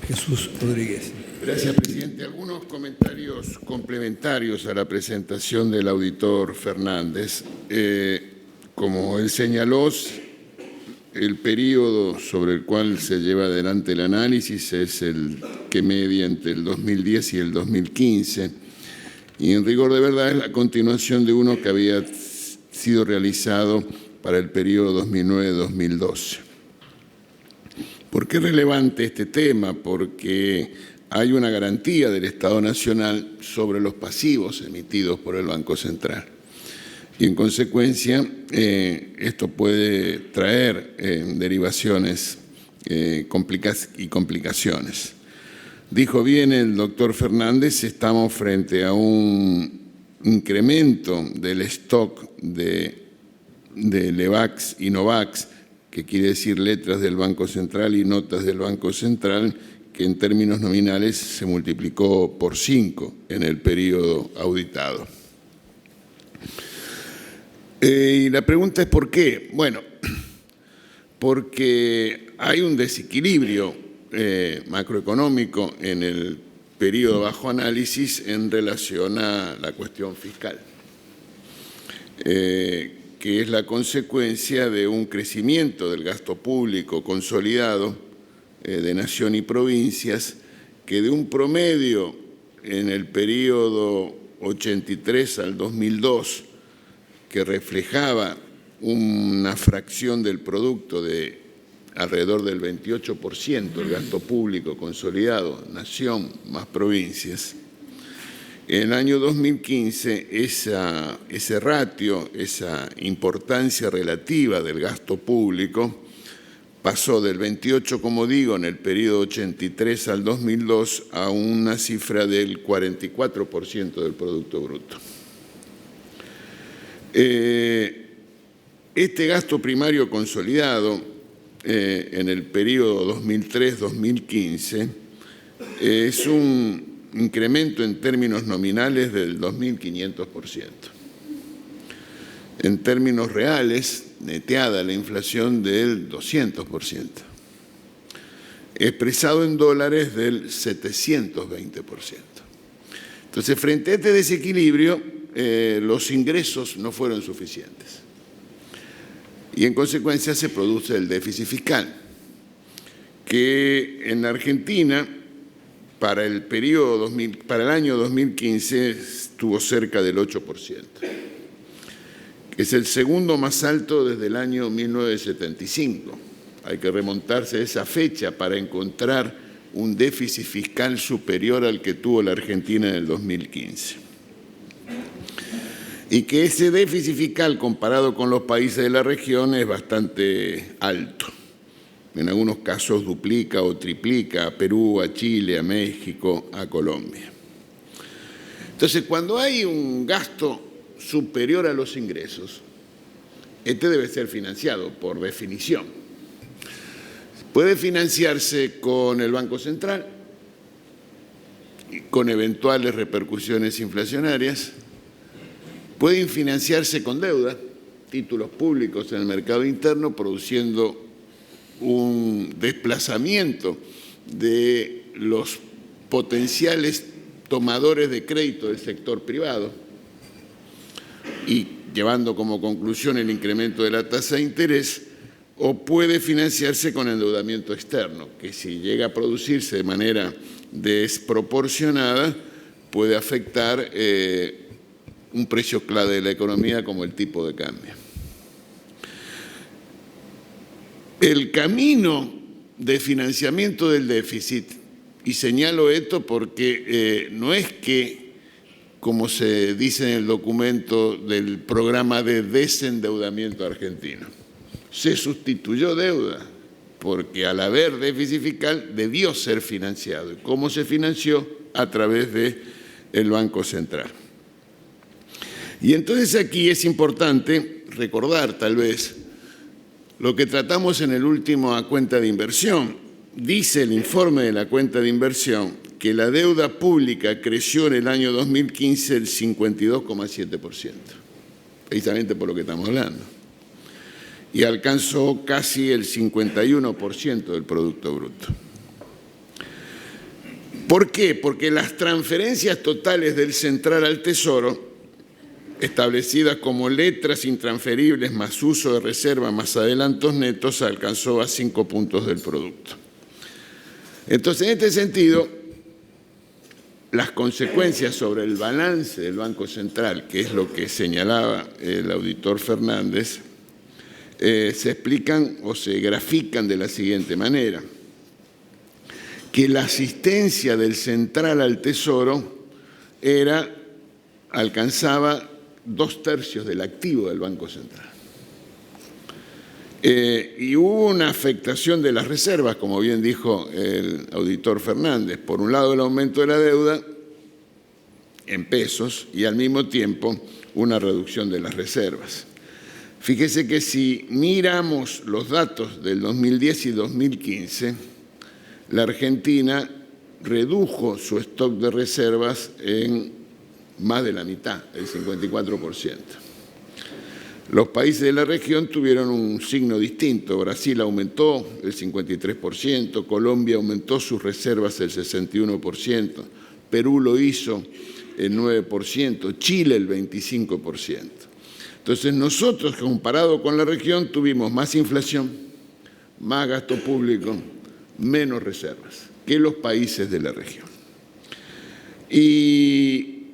Jesús Rodríguez. Gracias, presidente. Algunos comentarios complementarios a la presentación del auditor Fernández. Como él señaló, el periodo sobre el cual se lleva adelante el análisis es el que media entre el 2010 y el 2015, y en rigor de verdad es la continuación de uno que había sido realizado para el periodo 2009-2012. ¿Por qué es relevante este tema? Porque hay una garantía del Estado Nacional sobre los pasivos emitidos por el Banco Central. Y en consecuencia, esto puede traer derivaciones y complicaciones. Dijo bien el doctor Fernández, estamos frente a un incremento del stock de Levax y Novax, que quiere decir letras del Banco Central y notas del Banco Central, que en términos nominales se multiplicó por 5 en el periodo auditado. Y la pregunta es ¿por qué? Bueno, porque hay un desequilibrio macroeconómico en el periodo bajo análisis en relación a la cuestión fiscal, que es la consecuencia de un crecimiento del gasto público consolidado de nación y provincias, que de un promedio en el periodo 83 al 2002, que reflejaba una fracción del producto de alrededor del 28% del gasto público consolidado, nación más provincias. En el año 2015, ese ratio, esa importancia relativa del gasto público, pasó del 28, como digo, en el periodo 83 al 2002 a una cifra del 44% del Producto Bruto. Este gasto primario consolidado en el periodo 2003-2015 es un incremento en términos nominales del 2.500%. En términos reales, neteada la inflación del 200%, expresado en dólares del 720%. Entonces, frente a este desequilibrio, los ingresos no fueron suficientes y en consecuencia se produce el déficit fiscal, que en la Argentina para el año 2015 estuvo cerca del 8%, que es el segundo más alto desde el año 1975. Hay que remontarse a esa fecha para encontrar un déficit fiscal superior al que tuvo la Argentina en el 2015. Y que ese déficit fiscal comparado con los países de la región es bastante alto. En algunos casos duplica o triplica a Perú, a Chile, a México, a Colombia. Entonces, cuando hay un gasto superior a los ingresos, este debe ser financiado por definición. Puede financiarse con el Banco Central, con eventuales repercusiones inflacionarias. Pueden financiarse con deuda, títulos públicos en el mercado interno, produciendo un desplazamiento de los potenciales tomadores de crédito del sector privado y llevando como conclusión el incremento de la tasa de interés, o puede financiarse con endeudamiento externo, que si llega a producirse de manera desproporcionada puede afectar un precio clave de la economía como el tipo de cambio. El camino de financiamiento del déficit, y señalo esto porque no es que, como se dice en el documento del programa de desendeudamiento argentino, se sustituyó deuda, porque al haber déficit fiscal debió ser financiado. ¿Y cómo se financió? A través del Banco Central. Y entonces aquí es importante recordar tal vez lo que tratamos en el último cuenta de inversión. Dice el informe de la cuenta de inversión que la deuda pública creció en el año 2015 el 52,7%, precisamente por lo que estamos hablando, y alcanzó casi el 51% del Producto Bruto. ¿Por qué? Porque las transferencias totales del Central al Tesoro, establecidas como letras intransferibles más uso de reserva más adelantos netos, alcanzó a 5 puntos del producto. Entonces, en este sentido, las consecuencias sobre el balance del Banco Central, que es lo que señalaba el auditor Fernández, se explican o se grafican de la siguiente manera: que la asistencia del Central al Tesoro alcanzaba 2/3 del activo del Banco Central. Y hubo una afectación de las reservas, como bien dijo el auditor Fernández. Por un lado, el aumento de la deuda en pesos y al mismo tiempo una reducción de las reservas. Fíjese que si miramos los datos del 2010 y 2015, la Argentina redujo su stock de reservas en más de la mitad, el 54%. Los países de la región tuvieron un signo distinto. Brasil aumentó el 53%, Colombia aumentó sus reservas el 61%, Perú lo hizo el 9%, Chile el 25%. Entonces nosotros, comparado con la región, tuvimos más inflación, más gasto público, menos reservas que los países de la región. Y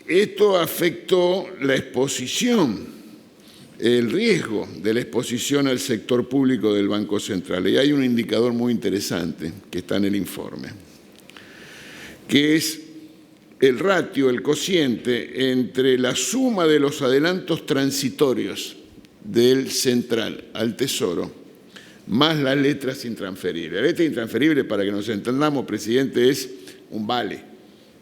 esto afectó la exposición, el riesgo de la exposición al sector público del Banco Central. Y hay un indicador muy interesante que está en el informe, que es el ratio, el cociente entre la suma de los adelantos transitorios del Central al Tesoro más las letras intransferibles. La letra intransferible, para que nos entendamos, presidente, es un vale,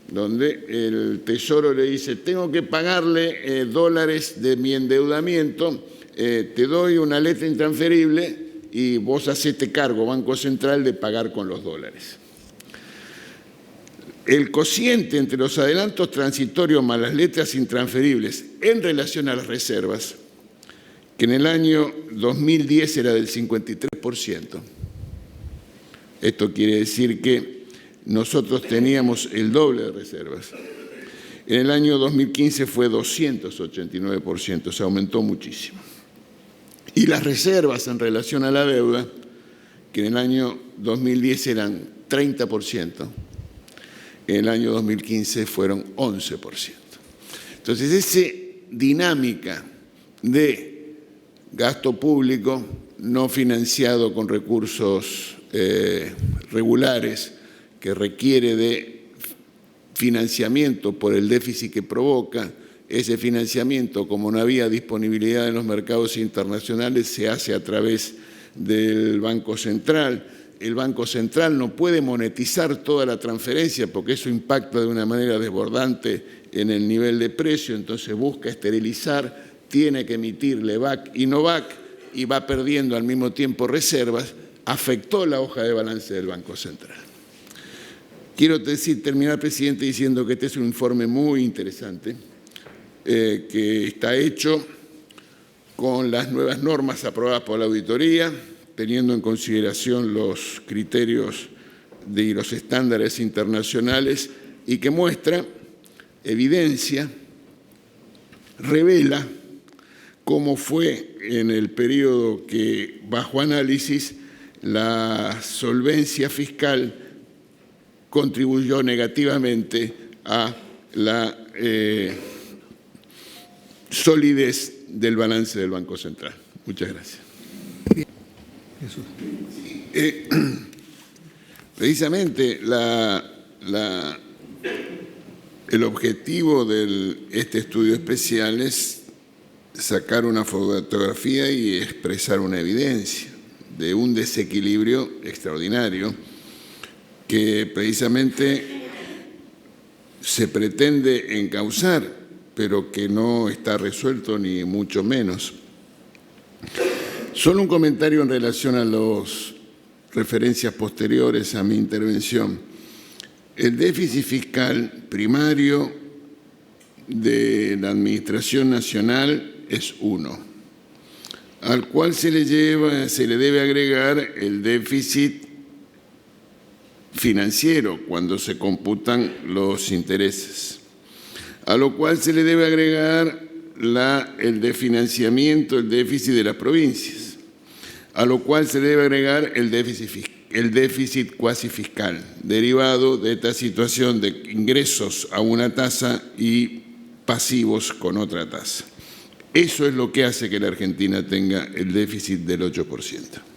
donde el Tesoro le dice: tengo que pagarle dólares de mi endeudamiento, te doy una letra intransferible y vos hacete cargo, Banco Central, de pagar con los dólares. El cociente entre los adelantos transitorios más las letras intransferibles en relación a las reservas, que en el año 2010 era del 53%. Esto quiere decir que nosotros teníamos el doble de reservas. En el año 2015 fue 289%, se aumentó muchísimo. Y las reservas en relación a la deuda, que en el año 2010 eran 30%, en el año 2015 fueron 11%. Entonces, esa dinámica de gasto público no financiado con recursos regulares, que requiere de financiamiento por el déficit que provoca, ese financiamiento, como no había disponibilidad en los mercados internacionales, se hace a través del Banco Central. El Banco Central no puede monetizar toda la transferencia porque eso impacta de una manera desbordante en el nivel de precio, entonces busca esterilizar, tiene que emitir LEVAC y NOVAC y va perdiendo al mismo tiempo reservas, afectó la hoja de balance del Banco Central. Quiero terminar, presidente, diciendo que este es un informe muy interesante, que está hecho con las nuevas normas aprobadas por la auditoría, teniendo en consideración los criterios y los estándares internacionales, y que muestra, evidencia, revela cómo fue en el periodo que, bajo análisis, la solvencia fiscal contribuyó negativamente a la solidez del balance del Banco Central. Muchas gracias. Precisamente el objetivo de este estudio especial es sacar una fotografía y expresar una evidencia de un desequilibrio extraordinario que precisamente se pretende encauzar, pero que no está resuelto ni mucho menos. Solo un comentario en relación a las referencias posteriores a mi intervención. El déficit fiscal primario de la Administración Nacional es 1, al cual se le debe agregar el déficit financiero cuando se computan los intereses, a lo cual se le debe agregar el de financiamiento, el déficit de las provincias, a lo cual se debe agregar el déficit cuasi fiscal, derivado de esta situación de ingresos a una tasa y pasivos con otra tasa. Eso es lo que hace que la Argentina tenga el déficit del 8%.